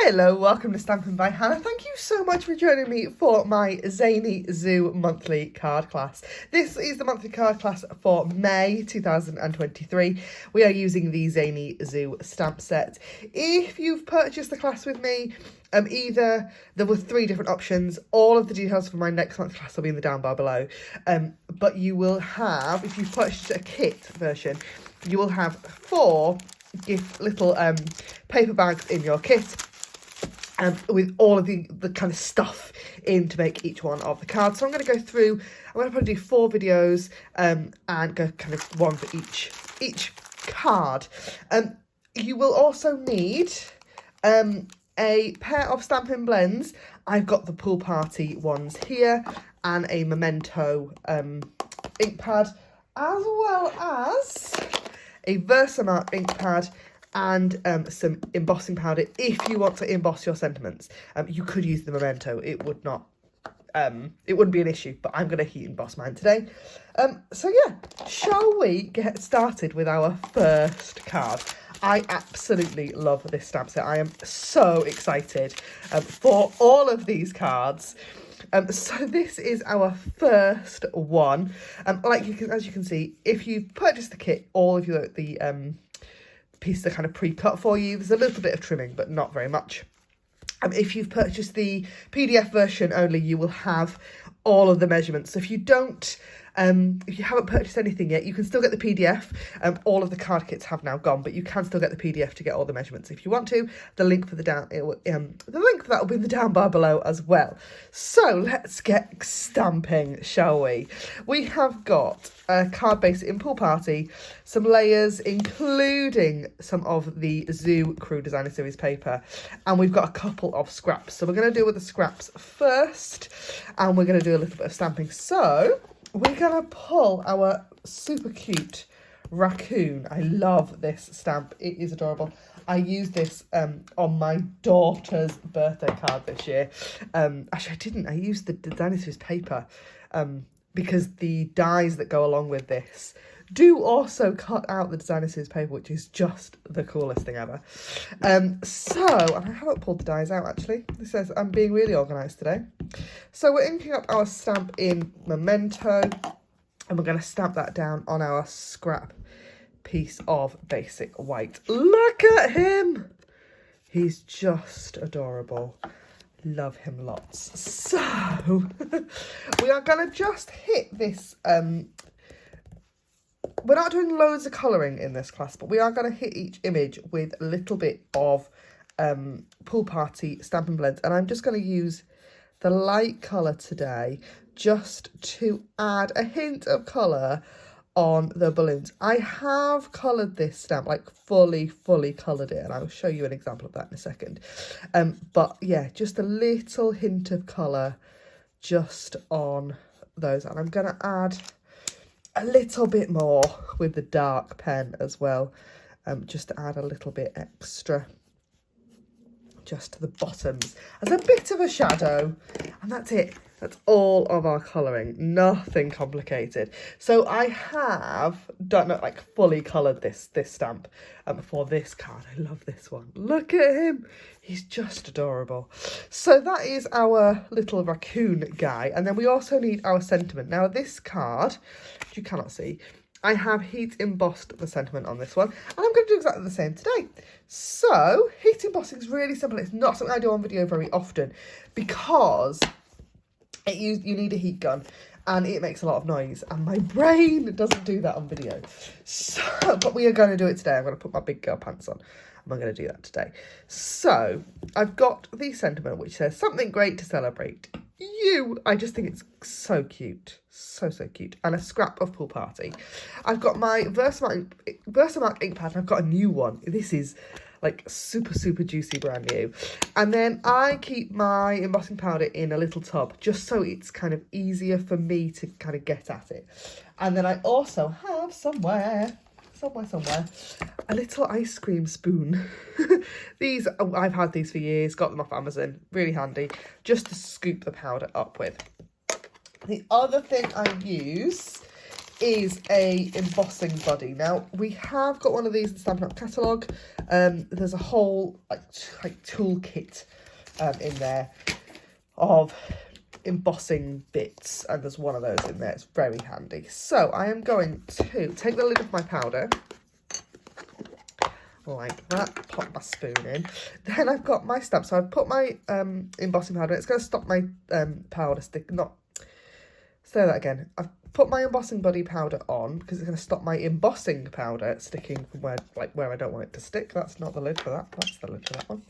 Hello, welcome to Stampin' by Hannah. Thank you so much for joining me for my Zany Zoo monthly card class. This is the monthly card class for May 2023. We are using the Zany Zoo stamp set. If you've purchased the class with me, there were 3 different options. All of the details for my next month's class will be in the down bar below. But you will have, if you've purchased a kit version, you will have 4 little paper bags in your kit. With all of the kind of stuff in to make each one of the cards. So I'm going to go through, I'm going to probably do 4 videos and go kind of one for each card. You will also need a pair of Stampin' Blends. I've got the Pool Party ones here and a Memento ink pad, as well as a Versamark ink pad and some embossing powder if you want to emboss your sentiments. You could use the Memento. It would not, it wouldn't be an issue, but I'm going to heat emboss mine today. So yeah, shall we get started with our first card? I absolutely love this stamp set. I am so excited for all of these cards. So this is our first one. As you can see, if you've purchased the kit, all of the pieces are kind of pre-cut for you. There's a little bit of trimming, but not very much. If you've purchased the PDF version only, you will have all of the measurements. So if you don't, if you haven't purchased anything yet, you can still get the PDF. All of the card kits have now gone, but you can still get the PDF to get all the measurements if you want to. The link for the link for that will be in the down bar below as well. So let's get stamping, shall we? We have got a card base in Pool Party, some layers, including some of the Zoo Crew Designer Series paper, and we've got a couple of scraps. So we're going to deal with the scraps first, and we're going to do a little bit of stamping. So we're going to pull our super cute raccoon. I love this stamp. It is adorable. I used this on my daughter's birthday card this year. Actually, I didn't. I used the Designer Series paper because the dies that go along with this do also cut out the Designer Series paper, which is just the coolest thing ever. And I haven't pulled the dies out actually. This says I'm being really organised today. So we're inking up our stamp in Memento, and we're going to stamp that down on our scrap piece of basic white. Look at him! He's just adorable. Love him lots. So we are going to just hit this. We're not doing loads of colouring in this class, but we are going to hit each image with a little bit of Pool Party Stampin' Blends. And I'm just going to use the light colour today just to add a hint of colour on the balloons. I have coloured this stamp, like fully coloured it, and I'll show you an example of that in a second. But yeah, just a little hint of colour just on those. And I'm going to add a little bit more with the dark pen as well, just to add a little bit extra just to the bottoms as a bit of a shadow, and that's it. That's all of our colouring, nothing complicated. So I have done like fully coloured this stamp for this card. I love this one. Look at him. He's just adorable. So that is our little raccoon guy. And then we also need our sentiment. Now this card, which you cannot see, I have heat embossed the sentiment on this one, and I'm going to do exactly the same today. So heat embossing is really simple. It's not something I do on video very often because you need a heat gun and it makes a lot of noise, and my brain doesn't do that on video. So, but we are going to do it today. I'm going to put my big girl pants on. I'm going to do that today. So I've got the sentiment which says something great to celebrate. I just think it's so cute. So cute. And a scrap of Pool Party. I've got my Versamark ink pad. I've got a new one. This is like super juicy, brand new. And then I keep my embossing powder in a little tub just so it's kind of easier for me to kind of get at it. And then I also have somewhere a little ice cream spoon. I've had these for years, got them off Amazon, really handy, just to scoop the powder up with. The other thing I use is a embossing buddy. Now, we have got one of these in Stampin' Up catalogue. There's a whole like toolkit in there of embossing bits, and there's one of those in there. It's very handy. So I am going to take the lid of my powder like that, pop my spoon in. Then I've got my stamp, so I've put my embossing powder. It's going to stop my powder stick, not, say that again. I've put my embossing buddy powder on because it's going to stop my embossing powder sticking from where I don't want it to stick. That's not the lid for that, that's the lid for that one.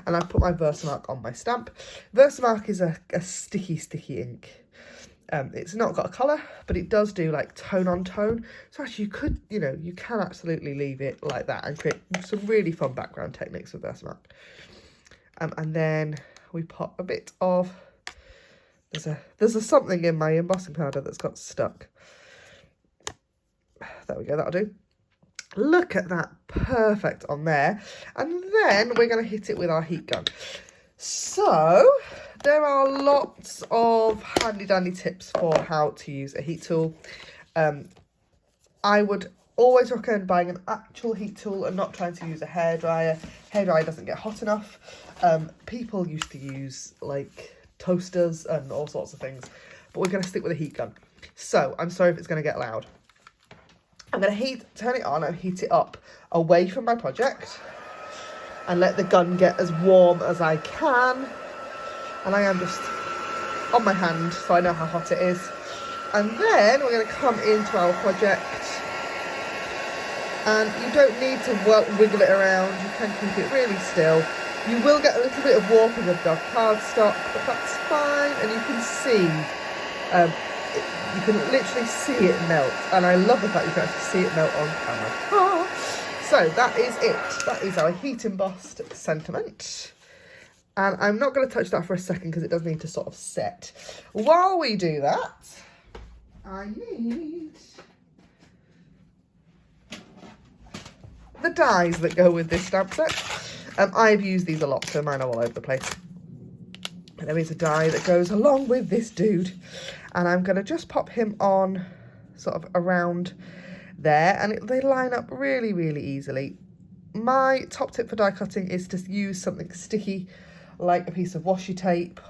And I've put my Versamark on my stamp. Versamark is a sticky ink. It's not got a colour, but it does do like tone on tone. So actually you could, you can absolutely leave it like that and create some really fun background techniques with Versamark. And then we put a bit of, there's a something in my embossing powder that's got stuck. There we go, that'll do. Look at that, perfect on there. And then we're going to hit it with our heat gun. So there are lots of handy dandy tips for how to use a heat tool. I would always recommend buying an actual heat tool and not trying to use a hairdryer. Hairdryer doesn't get hot enough. People used to use like toasters and all sorts of things, but we're going to stick with a heat gun. So I'm sorry if it's going to get loud. I'm going to turn it on and heat it up away from my project and let the gun get as warm as I can. And I am just on my hand, so I know how hot it is. And then we're going to come into our project. And you don't need to wiggle it around. You can keep it really still. You will get a little bit of warping of the cardstock, but that's fine. And you can see, you can literally see it melt. And I love the fact you can actually see it melt on camera. So that is it. That is our heat embossed sentiment. And I'm not going to touch that for a second because it does need to sort of set. While we do that, I need the dies that go with this stamp set. I've used these a lot, so mine are all over the place. And there is a die that goes along with this dude. And I'm going to just pop him on sort of around there, and they line up really, really easily. My top tip for die cutting is to use something sticky, like a piece of washi tape,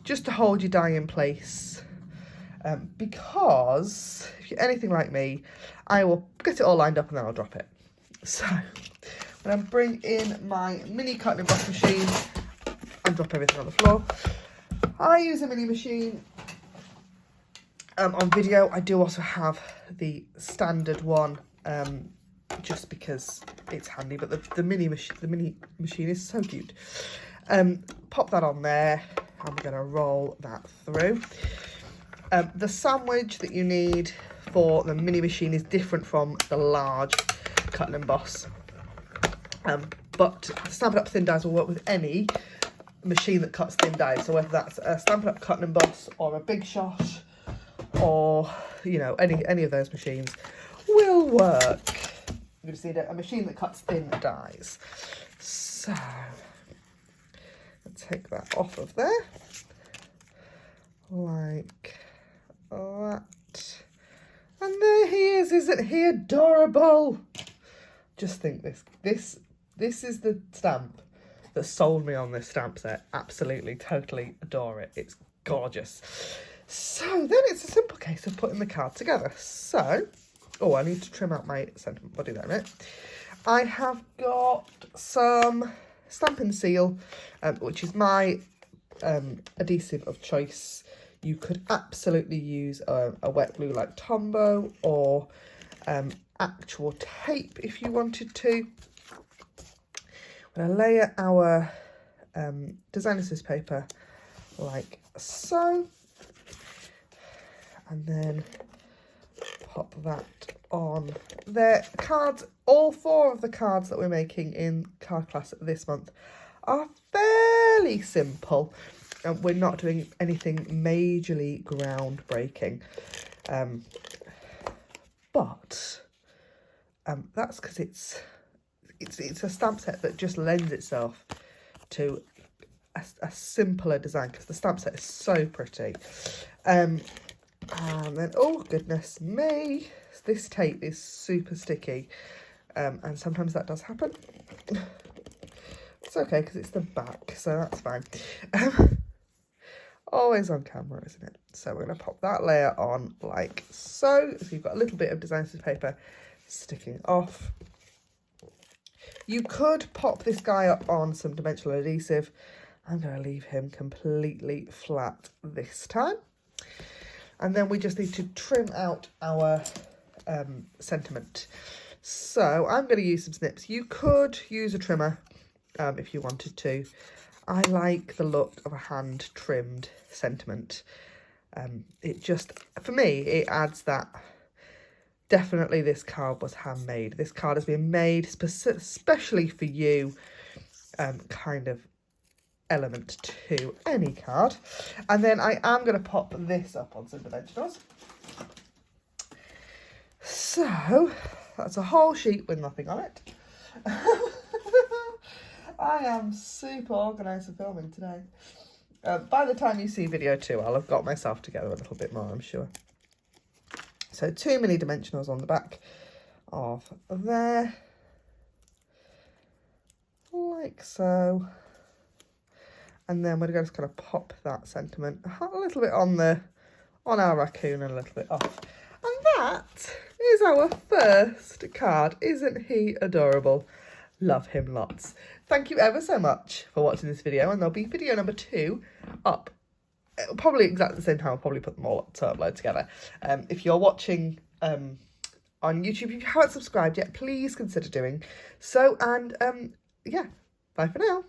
just to hold your die in place. Because if you're anything like me, I will get it all lined up and then I'll drop it. So I'm going to bring in my mini cut and emboss machine and drop everything on the floor. I use a mini machine. On video, I do also have the standard one, just because it's handy. But the mini machine is so cute. Pop that on there, and we're going to roll that through. The sandwich that you need for the mini machine is different from the large cut and emboss. But Stampin' Up thin dies will work with any machine that cuts thin dies. So whether that's a Stampin' Up cut and emboss or a Big Shot, or any of those machines will work. You just need a machine that cuts thin dies. So I'll take that off of there like that, and there he is. Isn't he adorable? Just think, this is the stamp that sold me on this stamp set. Absolutely, totally adore it. It's gorgeous. So then it's a simple case of putting the card together. So, I need to trim out my sentiment body there a minute. I have got some Stampin' Seal, which is my adhesive of choice. You could absolutely use a wet glue like Tombow, or actual tape if you wanted to. I'm going to layer our designer scissors paper like so. And then pop that on there. Cards, all 4 of the cards that we're making in card class this month are fairly simple. And we're not doing anything majorly groundbreaking. But that's because it's a stamp set that just lends itself to a simpler design, because the stamp set is so pretty. And then, oh goodness me, this tape is super sticky, and sometimes that does happen. It's okay because it's the back, so that's fine. Always on camera, isn't it? So we're going to pop that layer on like so. So you've got a little bit of design scissors paper sticking off. You could pop this guy up on some dimensional adhesive. I'm going to leave him completely flat this time. And then we just need to trim out our sentiment. So I'm going to use some snips. You could use a trimmer if you wanted to. I like the look of a hand trimmed sentiment. It just, for me, it adds that. Definitely this card was handmade. This card has been made especially for you, kind of element to any card. And then I am going to pop this up on some dimensionals. So that's a whole sheet with nothing on it. I am super organised for filming today. By the time you see video 2, I'll have got myself together a little bit more, I'm sure. So 2 mini dimensionals on the back of there, like so. And then we're going to kind of pop that sentiment a little bit on our raccoon and a little bit off. And that is our first card. Isn't he adorable? Love him lots. Thank you ever so much for watching this video, and there'll be video number 2 up. Probably exactly the same time. I'll probably put them all up to upload together. If you're watching on YouTube, if you haven't subscribed yet, please consider doing so. And yeah, bye for now.